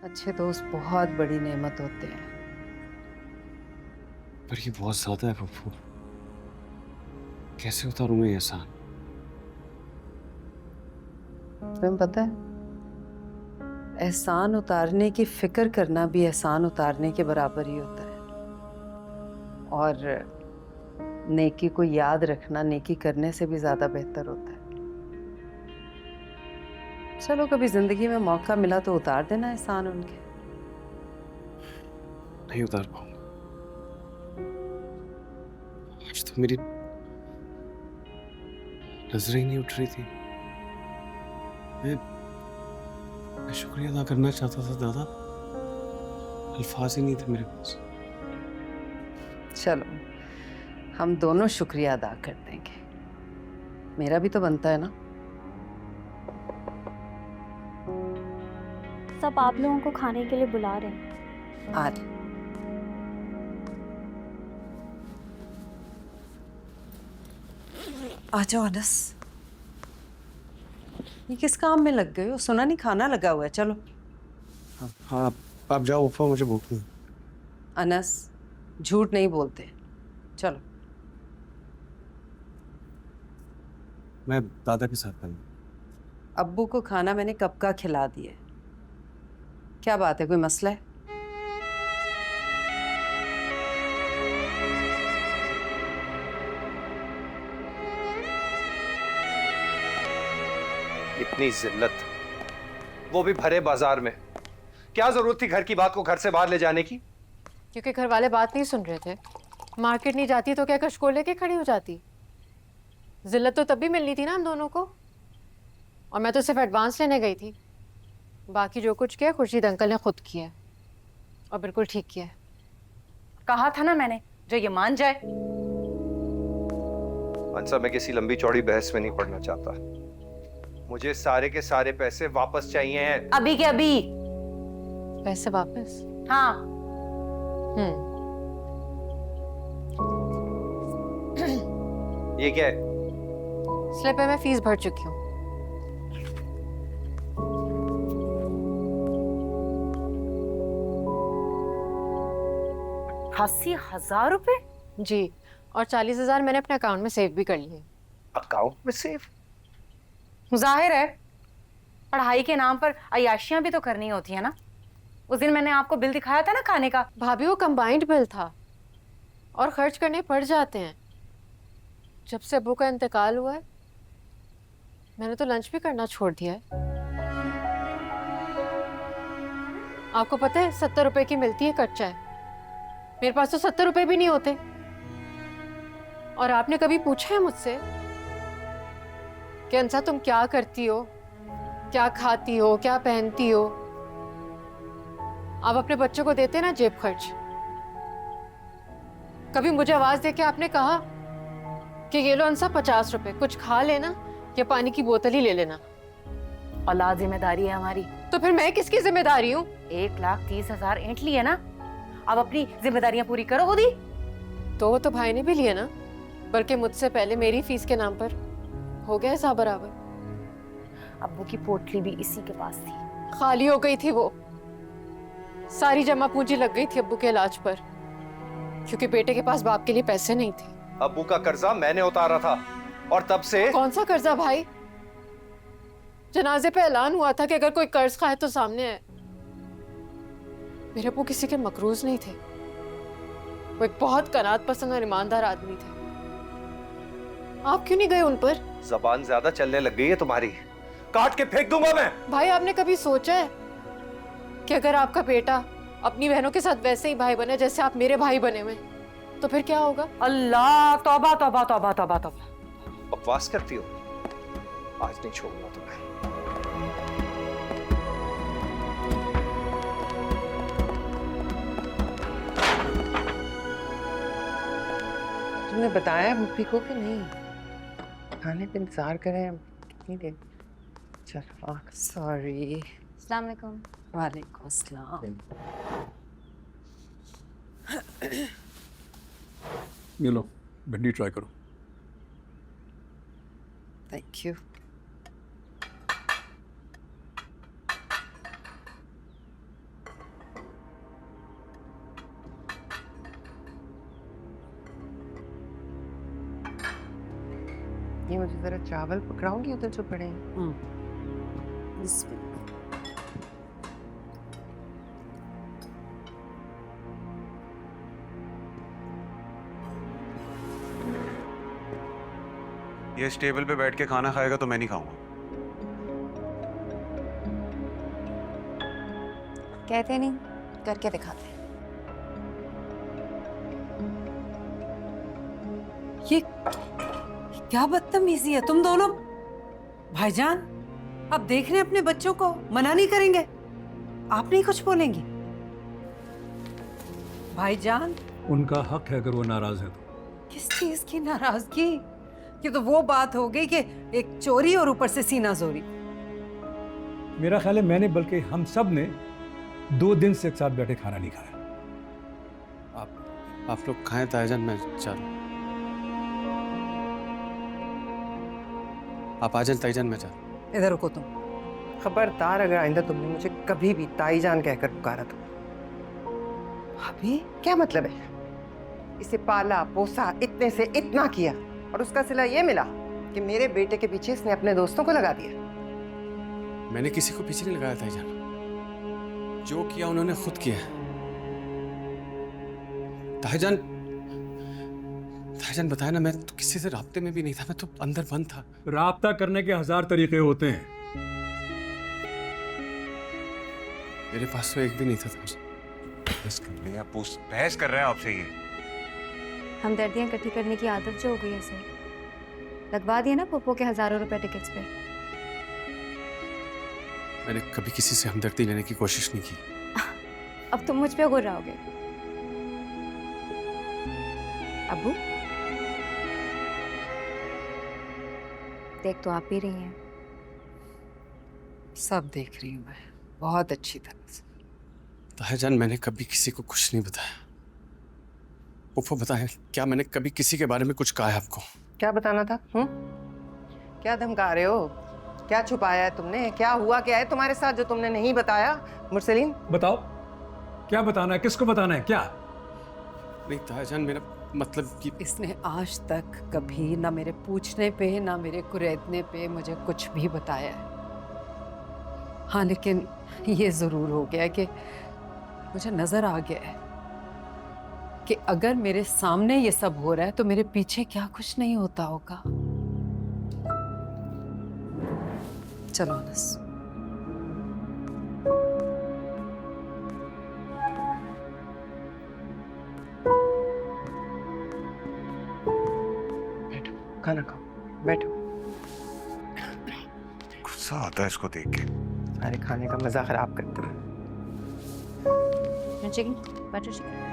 अच्छे दोस्त बहुत बड़ी नेमत होते हैं। पर ये बहुत ज्यादा है पप्पू। कैसे उतारूं मैं ये एहसान? तुम्हें पता है, एहसान उतारने की फिक्र करना भी एहसान उतारने के बराबर ही होता है। और नेकी को याद रखना नेकी करने से भी ज्यादा बेहतर होता है। चलो, कभी जिंदगी में मौका मिला तो उतार देना एहसान उनके। नहीं उतार पाऊंगा। आज तो मेरी नजर ही नहीं उठ रही थी। मैं शुक्रिया अदा करना चाहता था दादा। अल्फाज ही नहीं थे मेरे पास। चलो, हम दोनों शुक्रिया अदा कर देंगे। मेरा भी तो बनता है ना। सब आप लोगों को खाने के लिए बुला रहे हैं। आ रहे। आ जाओ अनस। ये किस काम में लग गए हो? सुना नहीं खाना लगा हुआ है। चलो। हाँ हाँ, आप जाओ पप्पा, मुझे भूख नहीं। अनस, झूठ नहीं बोलते। चलो। मैं दादा के साथ खाऊंगा। अब्बू को खाना मैंने कब का खिला दिया है। क्या बात है, कोई मसला है? इतनी जिल्लत, वो भी भरे बाजार में। क्या जरूरत थी घर की बात को घर से बाहर ले जाने की? क्योंकि घर वाले बात नहीं सुन रहे थे। मार्केट नहीं जाती तो क्या कशकोल लेके खड़ी हो जाती? जिल्लत तो तब भी मिलनी थी ना हम दोनों को। और मैं तो सिर्फ एडवांस लेने गई थी। बाकी जो कुछ किया खुर्शीद अंकल ने खुद किया है। और बिल्कुल ठीक किया है। कहा था ना मैंने, जो ये मान जाए। अंसा, मैं किसी लंबी चौड़ी बहस में नहीं पड़ना चाहता। मुझे सारे के सारे पैसे वापस चाहिए हैं। अभी के अभी। पैसे वापस? हाँ। ये क्या है? स्लिप है, मैं फीस भर चुकी हूँ। ₹80,000? जी, और 40,000 मैंने अपने अकाउंट में सेव भी कर लिए। अकाउंट में सेव? जाहिर है, पढ़ाई के नाम पर अय्याशियां भी तो करनी होती है ना। उस दिन मैंने आपको बिल दिखाया था ना खाने का। भाभी, वो कंबाइंड बिल था और खर्च करने पड़ जाते हैं। जब से अब्बू का इंतकाल हुआ है मैंने तो लंच भी करना छोड़ दिया है। आपको पता है 70 रुपए की मिलती है कट चाय। मेरे पास तो 70 रुपए भी नहीं होते। और आपने कभी पूछा है मुझसे कि अंसा तुम क्या करती हो, क्या खाती हो, क्या पहनती हो? आप अपने बच्चों को देते ना जेब खर्च। कभी मुझे आवाज देके आपने कहा कि ये लो अंसा 50 रुपए, कुछ खा लेना या पानी की बोतल ही ले लेना? औलाद जिम्मेदारी है हमारी। तो फिर मैं किसकी जिम्मेदारी हूँ? 1,30,000 ऐंठ ली है ना, अब अपनी जिम्मेदारियां पूरी करो खुद ही। तो वो तो भाई ने भी लिया ना, बल्कि मुझसे पहले मेरी फीस के नाम पर हो गया हिसाब बराबर। अब्बू की पोटली भी इसी के पास थी। खाली हो गई थी वो। सारी जमा पूंजी लग गई थी अब्बू के इलाज पर, क्योंकि बेटे के पास बाप के लिए पैसे नहीं थे। अब्बू का कर्जा मैंने उतारा था और तब से। कौन सा कर्जा भाई? जनाजे पे ऐलान हुआ था कि अगर कोई कर्ज खाए तो सामने है। मेरे अब्बू किसी के मकरूज नहीं थे। वो एक बहुत कनात पसंद और ईमानदार आदमी थे। आप क्यों नहीं गए उन पर? जबान ज्यादा चलने लग गई है तुम्हारी, काट के फेंक दूंगा मैं। भाई, आपने कभी सोचा है कि अगर आपका बेटा अपनी बहनों के साथ वैसे ही भाई बने जैसे आप मेरे भाई बने हुए, तो फिर क्या होगा? अल्लाह, तौबा तौबा तौबा तौबा तौबा। बकवास करती हो? आज नहीं छोड़ूंगा तुम्हें। तुमने बताया मुफ्ती को कि नहीं? खाने पे इंतजार करें हम कितनी देर? चलो, सॉरी। अस्सलाम वालेकुम। वालेकुम अस्सलाम। ये लो, भिंडी ट्राई करो। Thank you. ये मुझे जरा चावल पकड़ाऊंगी उधर जो पड़े हैं। ये इस टेबल पे बैठ के खाना खाएगा तो मैं नहीं खाऊंगा। कहते नहीं, करके दिखाते हैं। ये क्या बदतमीजी है तुम दोनों। भाईजान, अब देख रहे हैं अपने बच्चों को, मना नहीं करेंगे? आप नहीं कुछ बोलेंगी? भाईजान, उनका हक है अगर वो नाराज है तो। किस चीज की नाराजगी? ये तो वो बात हो गई कि एक चोरी और ऊपर से सीना जोरी। मेरा ख्याल है मैंने बल्कि हम सब ने 2 दिन से एक साथ बैठे खाना नहीं खाया। आप लोग खाएं ताईजान, मैं जा रहा हूं। आप आ जाएं ताईजान, मैं जा रहा हूं। इधर रुको तुम। खबरदार अगर आइंदा तुमने मुझे कभी भी ताईजान कहकर पुकारा तो। अभी क्या मतलब है? इसे पाला पोसा, इतने से इतना किया, और उसका सिला ये मिला कि मेरे बेटे के पीछे इसने अपने दोस्तों को लगा दिया। मैंने किसी को पीछे नहीं लगाया ताईजान, जो किया उन्होंने खुद किया। ताईजान, ताईजान बताया ना, मैं तो किसी से राब्ते में भी नहीं था, मैं तो अंदर बंद था। राब्ता करने के 1000 तरीके होते हैं। मेरे पास तो एक भी नहीं था ताईजान। बहस कर रहे हैं आपसे। ये हमदर्दियाँ इकट्ठी करने की आदत जो हो गई है सर, लगवा दिए ना पप्पो के हज़ारों रुपए टिकट्स पे। मैंने कभी किसी से हमदर्दी लेने की कोशिश नहीं की। अब तुम मुझ पे गुर्राओगे। अबू, देख तो आप ही रही हैं। सब देख रही हूँ मैं, बहुत अच्छी तरह से। ताईजान, मैंने कभी किसी को कुछ नहीं बताया। उफ़ो, बताएं, क्या मैंने कभी किसी के बारे में कुछ कहा है आपको? क्या बताना था? क्या धमका रहे हो? क्या छुपाया है तुमने? क्या हुआ क्या है तुम्हारे साथ जो तुमने नहीं बताया? मुरसलीन, बताओ, क्या बताना है? किसको बताना है? क्या? नहीं ताईजान, मेरा मतलब कि इसने आज तक कभी ना मेरे पूछने पे ना मेरे कुरेदने पे मुझे कुछ भी बताया है। हाँ, लेकिन ये जरूर हो गया कि मुझे नजर आ गया है कि अगर मेरे सामने ये सब हो रहा है तो मेरे पीछे क्या कुछ नहीं होता होगा। चलो अनस। बैठो, खाना खाओ, बैठो। गुस्सा आता है इसको देख के। सारे खाने का मजा खराब करते हो। Chicken, butter chicken.